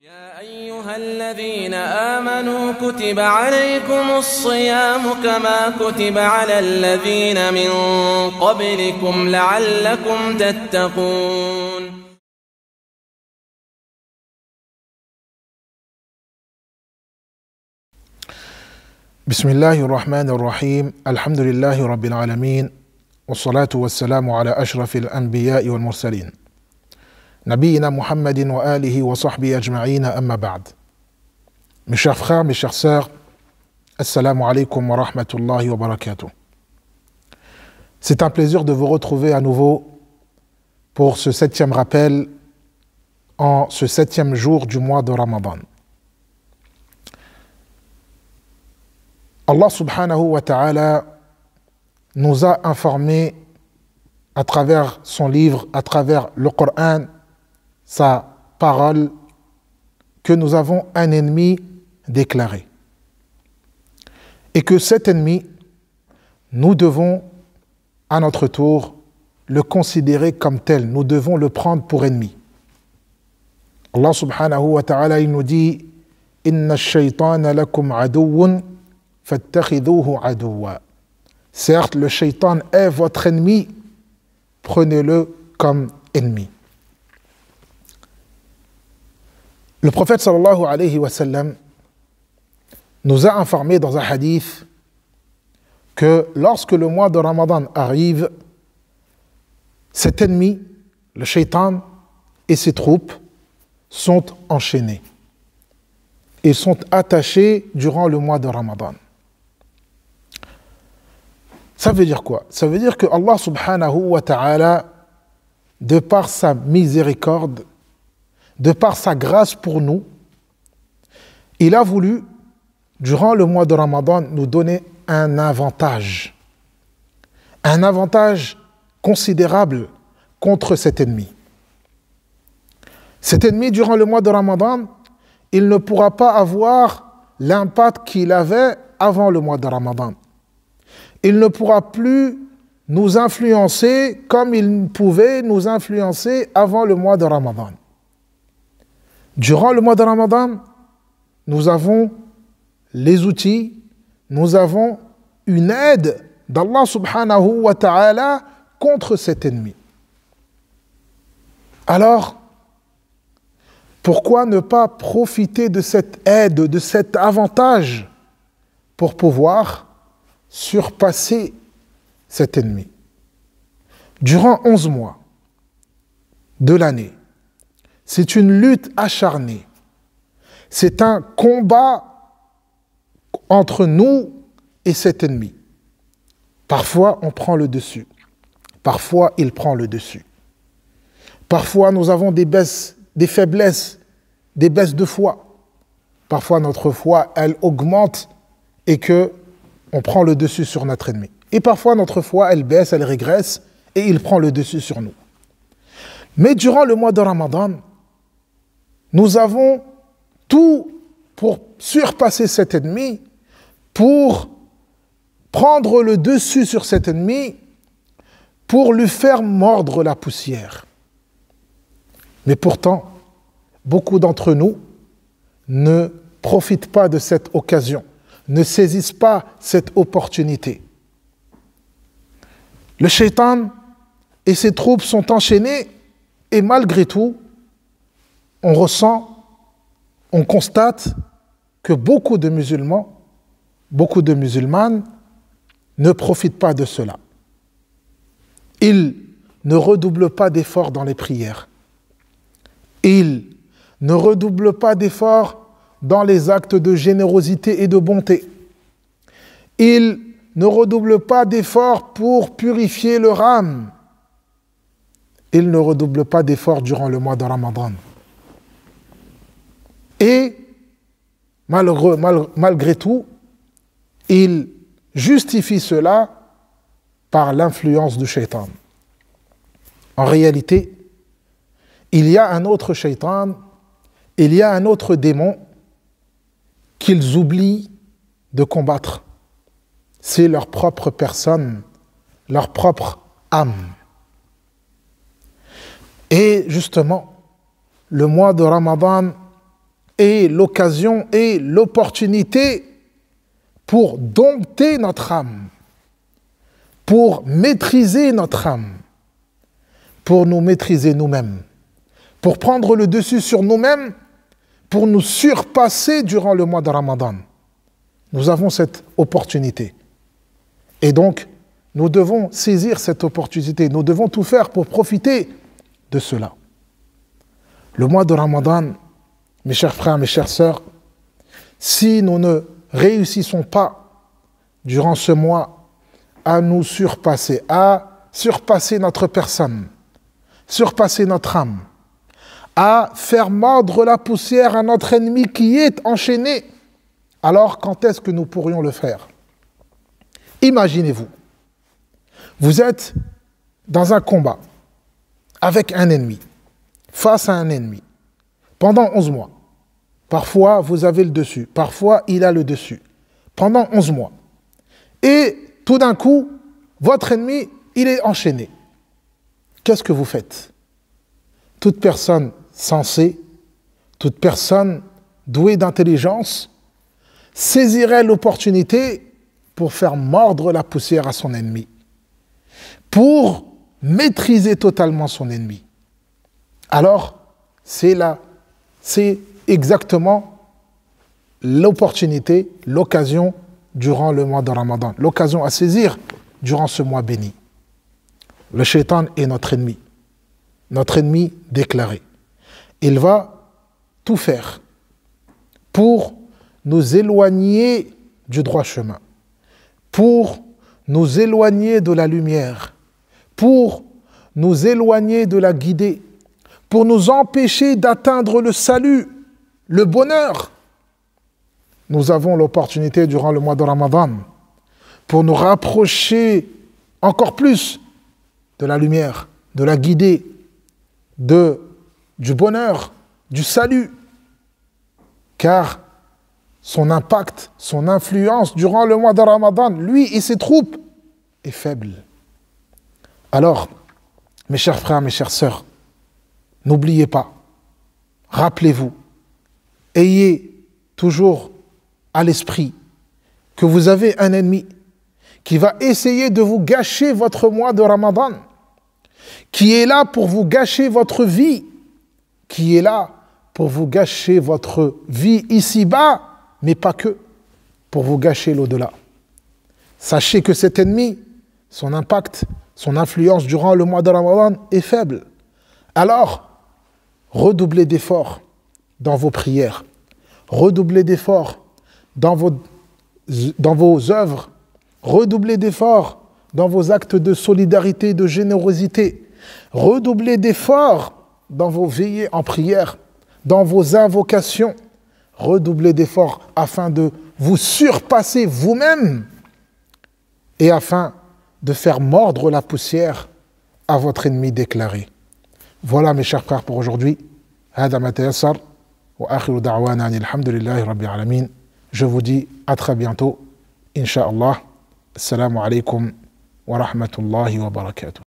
يا أيها الذين آمنوا كتب عليكم الصيام كما كتب على الذين من قبلكم لعلكم تتقون. بسم الله الرحمن الرحيم. الحمد لله رب العالمين والصلاة والسلام على أشرف الأنبياء والمرسلين نبينا Muhammadin wa alihi wa sahbihi ajma'in, amma ba'd. Mes chers frères, mes chères sœurs, assalamu alaikum wa rahmatullahi wa barakatuh. C'est un plaisir de vous retrouver à nouveau pour ce 7e rappel en ce 7e jour du mois de Ramadan. Allah subhanahu wa ta'ala nous a informé à travers son livre, à travers le Coran, sa parole, que nous avons un ennemi déclaré. Et que cet ennemi, nous devons, à notre tour, le considérer comme tel. Nous devons le prendre pour ennemi. Allah subhanahu wa ta'ala, il nous dit « Inna ash-shaytana lakum aduwwun fattakhidhuhu aduwwa » Certes, le shaytan est votre ennemi, prenez-le comme ennemi. Le prophète sallallahu alayhi wa sallam nous a informé dans un hadith que lorsque le mois de Ramadan arrive, cet ennemi, le shaytan et ses troupes sont enchaînés et sont attachés durant le mois de Ramadan. Ça veut dire quoi? Ça veut dire que Allah subhanahu wa ta'ala, de par sa miséricorde, de par sa grâce pour nous, il a voulu, durant le mois de Ramadan, nous donner un avantage considérable contre cet ennemi. Cet ennemi, durant le mois de Ramadan, il ne pourra pas avoir l'impact qu'il avait avant le mois de Ramadan. Il ne pourra plus nous influencer comme il pouvait nous influencer avant le mois de Ramadan. Durant le mois de Ramadan, nous avons les outils, nous avons une aide d'Allah subhanahu wa ta'ala contre cet ennemi. Alors, pourquoi ne pas profiter de cette aide, de cet avantage pour pouvoir surpasser cet ennemi? Durant 11 mois de l'année, c'est une lutte acharnée. C'est un combat entre nous et cet ennemi. Parfois, on prend le dessus. Parfois, il prend le dessus. Parfois, nous avons des baisses, des faiblesses, des baisses de foi. Parfois, notre foi, elle augmente et que on prend le dessus sur notre ennemi. Et parfois, notre foi, elle baisse, elle régresse et il prend le dessus sur nous. Mais durant le mois de Ramadan, nous avons tout pour surpasser cet ennemi, pour prendre le dessus sur cet ennemi, pour lui faire mordre la poussière. Mais pourtant, beaucoup d'entre nous ne profitent pas de cette occasion, ne saisissent pas cette opportunité. Le shaitan et ses troupes sont enchaînés et malgré tout, on ressent, on constate que beaucoup de musulmans, beaucoup de musulmanes ne profitent pas de cela. Ils ne redoublent pas d'efforts dans les prières. Ils ne redoublent pas d'efforts dans les actes de générosité et de bonté. Ils ne redoublent pas d'efforts pour purifier leur âme. Ils ne redoublent pas d'efforts durant le mois de Ramadan. Et malgré tout, ils justifient cela par l'influence du shaitan. En réalité, il y a un autre shaitan, il y a un autre démon qu'ils oublient de combattre. C'est leur propre personne, leur propre âme. Et justement, le mois de Ramadan est l'occasion et l'opportunité pour dompter notre âme, pour maîtriser notre âme, pour nous maîtriser nous-mêmes, pour prendre le dessus sur nous-mêmes, pour nous surpasser durant le mois de Ramadan. Nous avons cette opportunité. Et donc, nous devons saisir cette opportunité. Nous devons tout faire pour profiter de cela. Le mois de Ramadan, mes chers frères, mes chères sœurs, si nous ne réussissons pas durant ce mois à nous surpasser, à surpasser notre personne, surpasser notre âme, à faire mordre la poussière à notre ennemi qui est enchaîné, alors quand est-ce que nous pourrions le faire? Imaginez-vous, vous êtes dans un combat avec un ennemi, face à un ennemi, pendant 11 mois. Parfois, vous avez le dessus, parfois, il a le dessus, pendant 11 mois. Et tout d'un coup, votre ennemi, il est enchaîné. Qu'est-ce que vous faites? Toute personne sensée, toute personne douée d'intelligence, saisirait l'opportunité pour faire mordre la poussière à son ennemi, pour maîtriser totalement son ennemi. Alors, c'est exactement l'opportunité, l'occasion durant le mois de Ramadan, l'occasion à saisir durant ce mois béni. Le shaitan est notre ennemi déclaré. Il va tout faire pour nous éloigner du droit chemin, pour nous éloigner de la lumière, pour nous éloigner de la guidée, pour nous empêcher d'atteindre le salut, le bonheur. Nous avons l'opportunité durant le mois de Ramadan pour nous rapprocher encore plus de la lumière, de la guidée, du bonheur, du salut. Car son impact, son influence durant le mois de Ramadan, lui et ses troupes, est faible. Alors, mes chers frères, mes chères sœurs, n'oubliez pas, rappelez-vous, ayez toujours à l'esprit que vous avez un ennemi qui va essayer de vous gâcher votre mois de Ramadan, qui est là pour vous gâcher votre vie, qui est là pour vous gâcher votre vie ici-bas, mais pas que, pour vous gâcher l'au-delà. Sachez que cet ennemi, son impact, son influence durant le mois de Ramadan est faible. Alors, redoublez d'efforts dans vos prières, redoublez d'efforts dans vos œuvres, redoublez d'efforts dans vos actes de solidarité, de générosité, redoublez d'efforts dans vos veillées en prière, dans vos invocations, redoublez d'efforts afin de vous surpasser vous-même et afin de faire mordre la poussière à votre ennemi déclaré. Voilà mes chers frères pour aujourd'hui. هذا ما تيسر وآخر دعوانا أن الحمد لله رب العالمين. Je vous dis à très bientôt, Inch'Allah. Assalamu alaikum wa rahmatullahi wa barakatuh.